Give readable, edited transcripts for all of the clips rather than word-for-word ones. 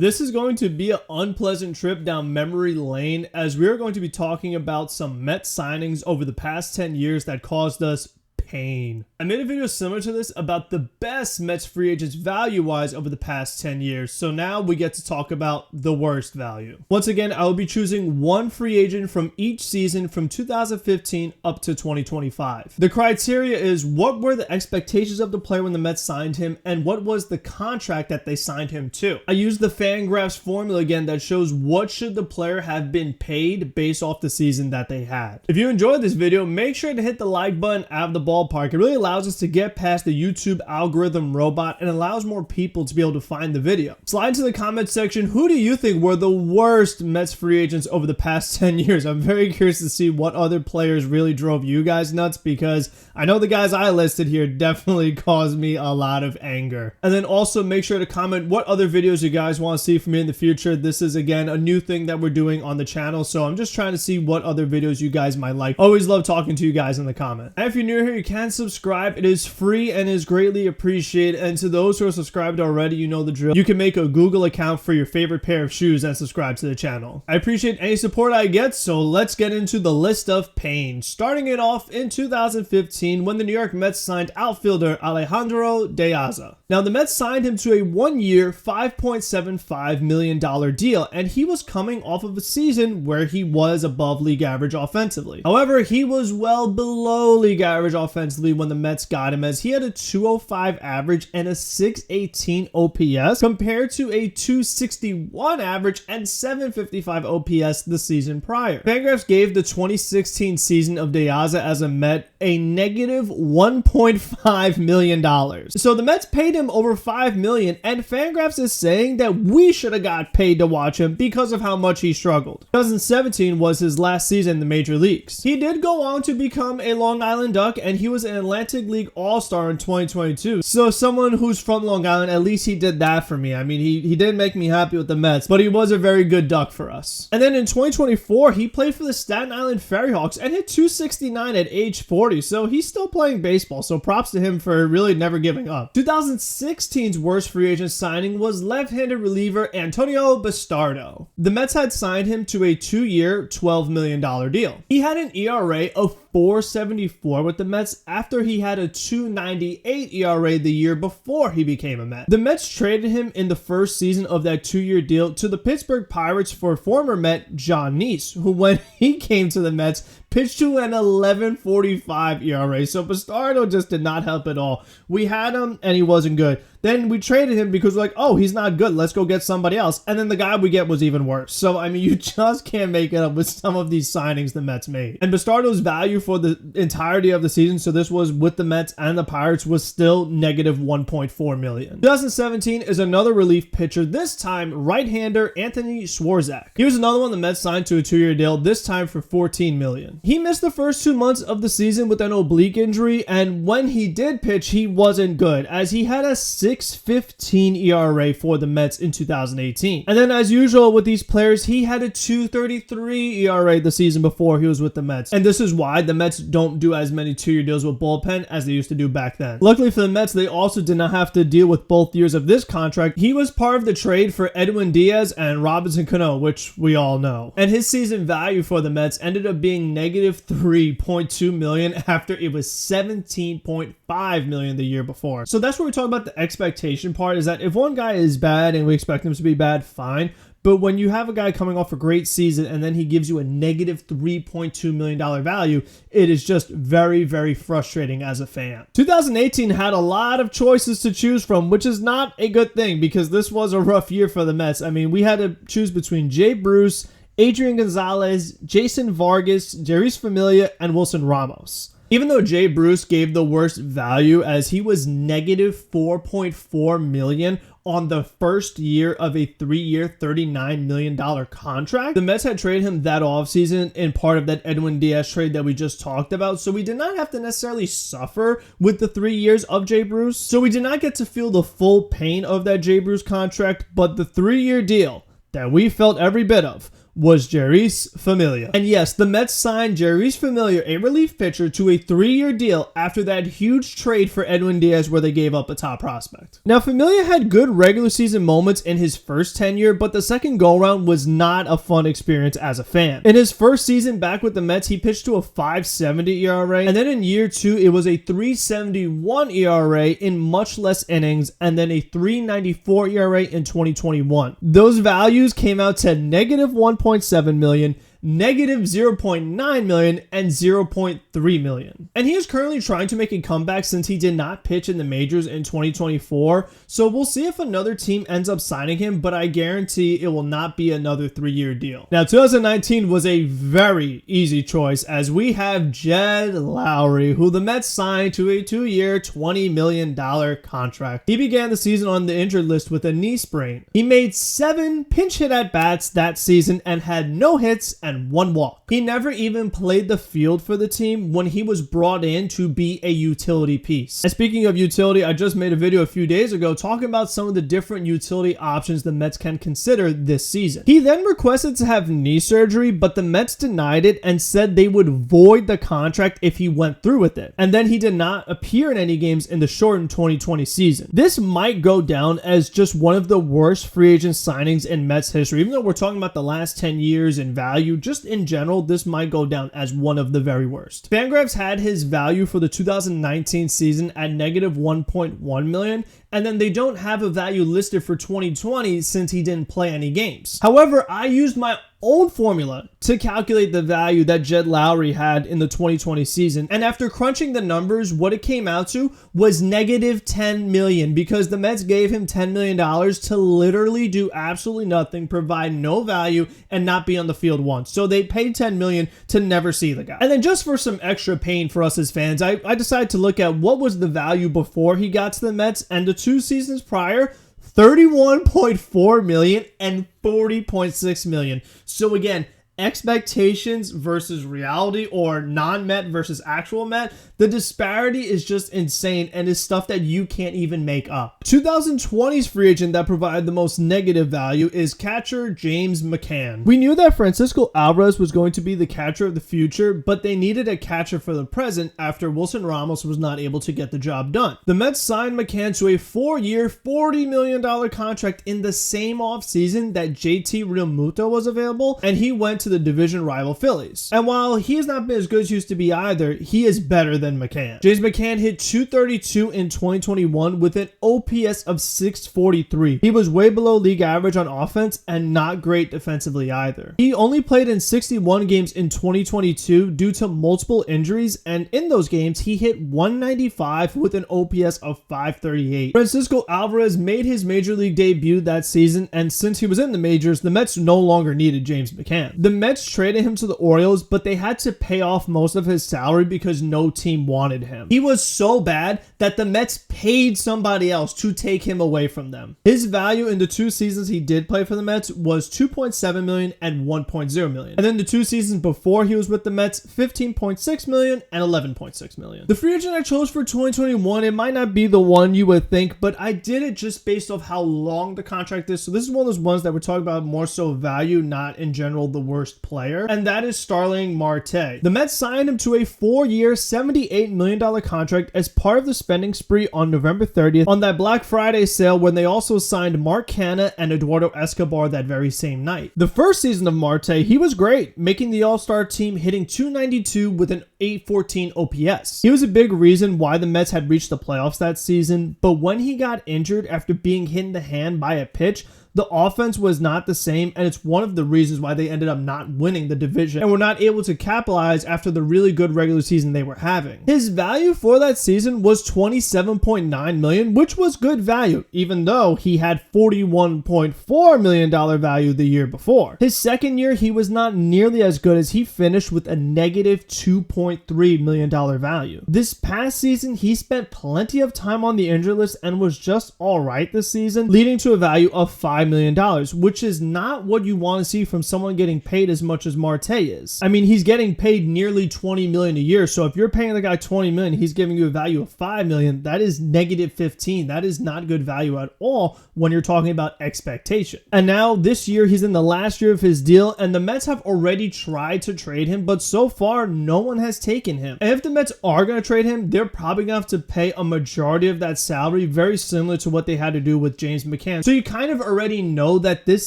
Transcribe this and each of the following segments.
This is going to be an unpleasant trip down memory lane as we are going to be talking about some Mets signings over the past 10 years that caused us pain. I made a video similar to this about the best Mets free agents value-wise over the past 10 years, so now we get to talk about the worst value. Once again, I will be choosing one free agent from each season from 2015 up to 2025. The criteria is what were the expectations of the player when the Mets signed him and what was the contract that they signed him to. I used the Fangraphs formula again that shows what should the player have been paid based off the season that they had. If you enjoyed this video, make sure to hit the like button out of the ballpark. It really allows us to get past the YouTube algorithm robot and allows more people to be able to find the video. Slide into the comment section, who do you think were the worst Mets free agents over the past 10 years? I'm very curious to see what other players really drove you guys nuts, because I know the guys I listed here definitely caused me a lot of anger. And then also make sure to comment what other videos you guys want to see from me in the future. This is again a new thing that we're doing on the channel, so I'm just trying to see what other videos you guys might like. Always love talking to you guys in the comment. And if you're new here, you can subscribe. It is free and is greatly appreciated. And to those who are subscribed already, you know the drill. You can make a Google account for your favorite pair of shoes and subscribe to the channel. I appreciate any support I get, so let's get into the list of pain. Starting it off in 2015 when the New York Mets signed outfielder Alejandro De Aza. Now the Mets signed him to a one-year $5.75 million deal, and he was coming off of a season where he was above league average offensively. However, he was well below league average offensively when the Mets got him, as he had a 205 average and a 618 OPS compared to a 261 average and 755 OPS the season prior. Fangraphs gave the 2016 season of De Aza as a Met a negative $1.5 million. So the Mets paid him over $5 million, and Fangraphs is saying that we should have got paid to watch him because of how much he struggled. 2017 was his last season in the major leagues. He did go on to become a Long Island Duck, and he was an Atlantic League All-Star in 2022. So someone who's from Long Island, at least he did that for me. I mean, he didn't make me happy with the Mets, but he was a very good Duck for us. And then in 2024, he played for the Staten Island Ferryhawks and hit 269 at age 40. So he's still playing baseball. So props to him for really never giving up. 2016's worst free agent signing was left-handed reliever Antonio Bastardo. The Mets had signed him to a 2-year, $12 million deal. He had an ERA of 4.74 with the Mets after he had a 2.98 ERA the year before he became a Met. The Mets traded him in the first season of that 2-year deal to the Pittsburgh Pirates for former Met John Neese, who when he came to the Mets pitched to an 11.45 ERA. So Bastardo just did not help at all. We had him and he wasn't good. Then we traded him because we're like, oh, he's not good, let's go get somebody else. And then the guy we get was even worse. So, I mean, you just can't make it up with some of these signings the Mets made. And Bastardo's value for the entirety of the season, so this was with the Mets and the Pirates, was still negative $1.4 million. 2017 is another relief pitcher, this time right-hander Anthony Swarzak. He was another one the Mets signed to a 2-year deal, this time for $14 million. He missed the first 2 months of the season with an oblique injury, and when he did pitch, he wasn't good, as he had a 6.15 ERA for the Mets in 2018. And then as usual with these players, he had a 2.33 ERA the season before he was with the Mets. And this is why the Mets don't do as many 2-year deals with bullpen as they used to do back then. Luckily for the Mets, they also did not have to deal with both years of this contract. He was part of the trade for Edwin Diaz and Robinson Cano, which we all know. And his season value for the Mets ended up being negative $3.2 million after it was $17.5 million the year before. So that's where we talk about the expectation part, is that if one guy is bad and we expect him to be bad, fine. But when you have a guy coming off a great season and then he gives you a negative $3.2 million value, it is just very, very frustrating as a fan. 2018 had a lot of choices to choose from, which is not a good thing because this was a rough year for the Mets. I mean, we had to choose between Jay Bruce, Adrian Gonzalez, Jason Vargas, Jeurys Familia, and Wilson Ramos. Even though Jay Bruce gave the worst value, as he was negative $4.4 million on the first year of a 3-year, $39 million contract. The Mets had traded him that offseason in part of that Edwin Diaz trade that we just talked about, so we did not have to necessarily suffer with the 3 years of Jay Bruce. So we did not get to feel the full pain of that Jay Bruce contract, but the 3-year deal that we felt every bit of was Jeurys Familia. And yes, the Mets signed Jeurys Familia, a relief pitcher, to a 3-year deal after that huge trade for Edwin Diaz where they gave up a top prospect. Now, Familia had good regular season moments in his first tenure, but the second go-round was not a fun experience as a fan. In his first season back with the Mets, he pitched to a 5.70 ERA, and then in year 2, it was a 3.71 ERA in much less innings, and then a 3.94 ERA in 2021. Those values came out to negative 1.7 million, negative 0.9 million, and 0.3 million. And he is currently trying to make a comeback since he did not pitch in the majors in 2024, so we'll see if another team ends up signing him, but I guarantee it will not be another 3-year deal. Now, 2019 was a very easy choice as we have Jed Lowrie, who the Mets signed to a 2-year, $20 million contract. He began the season on the injured list with a knee sprain. He made 7 pinch hit at-bats that season and had no hits and 1 walk. He never even played the field for the team when he was brought in to be a utility piece. And speaking of utility, I just made a video a few days ago talking about some of the different utility options the Mets can consider this season. He then requested to have knee surgery, but the Mets denied it and said they would void the contract if he went through with it. And then he did not appear in any games in the shortened 2020 season. This might go down as just one of the worst free agent signings in Mets history. Even though we're talking about the last 10 years in value, just in general, this might go down as one of the very worst. Fangraphs had his value for the 2019 season at negative 1.1 million, and then they don't have a value listed for 2020 since he didn't play any games. However, I used my own formula to calculate the value that Jed Lowrie had in the 2020 season, and after crunching the numbers, what it came out to was negative 10 million because the Mets gave him $10 million to literally do absolutely nothing, provide no value, and not be on the field once. So they paid $10 million to never see the guy. And then just for some extra pain for us as fans, I decided to look at what was the value before he got to the Mets, and the 2 seasons prior, 31.4 million and 40.6 million. So again, expectations versus reality, or non-Met versus actual Met, the disparity is just insane and is stuff that you can't even make up. 2020's free agent that provided the most negative value is catcher James McCann. We knew that Francisco Alvarez was going to be the catcher of the future, but they needed a catcher for the present after Wilson Ramos was not able to get the job done. The Mets signed McCann to a 4-year, $40 million contract in the same offseason that JT Realmuto was available, and he went to the division rival Phillies. And while he has not been as good as he used to be either, he is better than McCann. James McCann hit .232 in 2021 with an OPS of .643. He was way below league average on offense and not great defensively either. He only played in 61 games in 2022 due to multiple injuries, and in those games he hit .195 with an OPS of .538. Francisco Alvarez made his major league debut that season, and since he was in the majors, the Mets no longer needed James McCann. The Mets traded him to the Orioles, but they had to pay off most of his salary because no team wanted him. He was so bad that the Mets paid somebody else to take him away from them. His value in the 2 seasons he did play for the Mets was 2.7 million and 1.0 million. And then the 2 seasons before he was with the Mets, 15.6 million and 11.6 million. The free agent I chose for 2021, it might not be the one you would think, but I did it just based off how long the contract is. So this is one of those ones that we're talking about more so value, not in general the worst player, and that is Starling Marte. The Mets signed him to a 4-year, $78 million contract as part of the spending spree on November 30th on that Black Friday sale, when they also signed Mark Canha and Eduardo Escobar that very same night. The first season of Marte, he was great, making the All-Star team, hitting .292 with an .814 OPS. He was a big reason why the Mets had reached the playoffs that season, but when he got injured after being hit in the hand by a pitch, the offense was not the same, and it's one of the reasons why they ended up not winning the division and were not able to capitalize after the really good regular season they were having. His value for that season was $27.9 million, which was good value, even though he had $41.4 million value the year before. His second year, he was not nearly as good, as he finished with a negative $2.3 million value. This past season, he spent plenty of time on the injury list and was just alright this season, leading to a value of $5 million, which is not what you want to see from someone getting paid as much as Marte is. I mean, he's getting paid nearly $20 million a year. So if you're paying the guy $20 million, he's giving you a value of $5 million. That is negative 15. That is not good value at all when you're talking about expectation. And now this year, he's in the last year of his deal, and the Mets have already tried to trade him, but so far, no one has taken him. And if the Mets are going to trade him, they're probably going to have to pay a majority of that salary, very similar to what they had to do with James McCann. So you kind of already know that this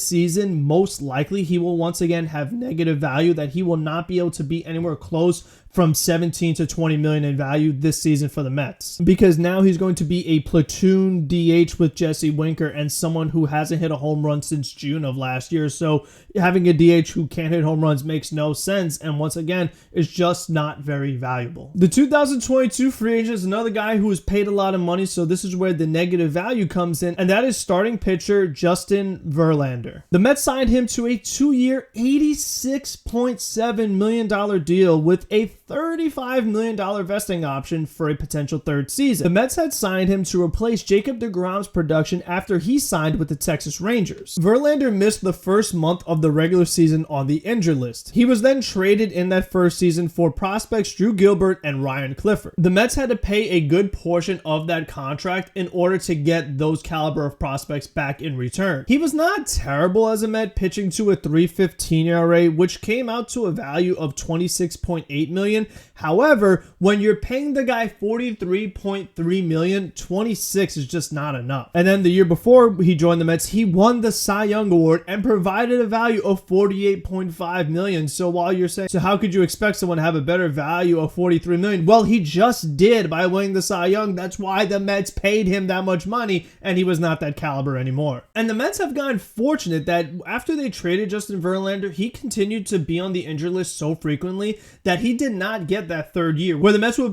season, most likely, he will once again have negative value, that he will not be able to be anywhere close from 17 to 20 million in value this season for the Mets, because now he's going to be a platoon DH with Jesse Winker and someone who hasn't hit a home run since June of last year. So having a DH who can't hit home runs makes no sense, and once again, is just not very valuable. The 2022 free agent is another guy who was paid a lot of money, so this is where the negative value comes in, and that is starting pitcher Justin Verlander. The Mets signed him to a 2-year, $86.7 million deal with a $35 million vesting option for a potential third season. The Mets had signed him to replace Jacob deGrom's production after he signed with the Texas Rangers. Verlander missed the first month of the regular season on the injured list. He was then traded in that first season for prospects Drew Gilbert and Ryan Clifford. The Mets had to pay a good portion of that contract in order to get those caliber of prospects back in return. He was not terrible as a Met, pitching to a .315 ERA, which came out to a value of $26.8 million. However, when you're paying the guy $43.3 million, 26 is just not enough. And then the year before he joined the Mets, he won the Cy Young Award and provided a value of $48.5 million. So while you're saying, so how could you expect someone to have a better value of $43 million? Well, he just did by winning the Cy Young. That's why the Mets paid him that much money, and he was not that caliber anymore. And the Mets have gotten fortunate that after they traded Justin Verlander, he continued to be on the injured list so frequently that he did not get that third year, where the Mets would have been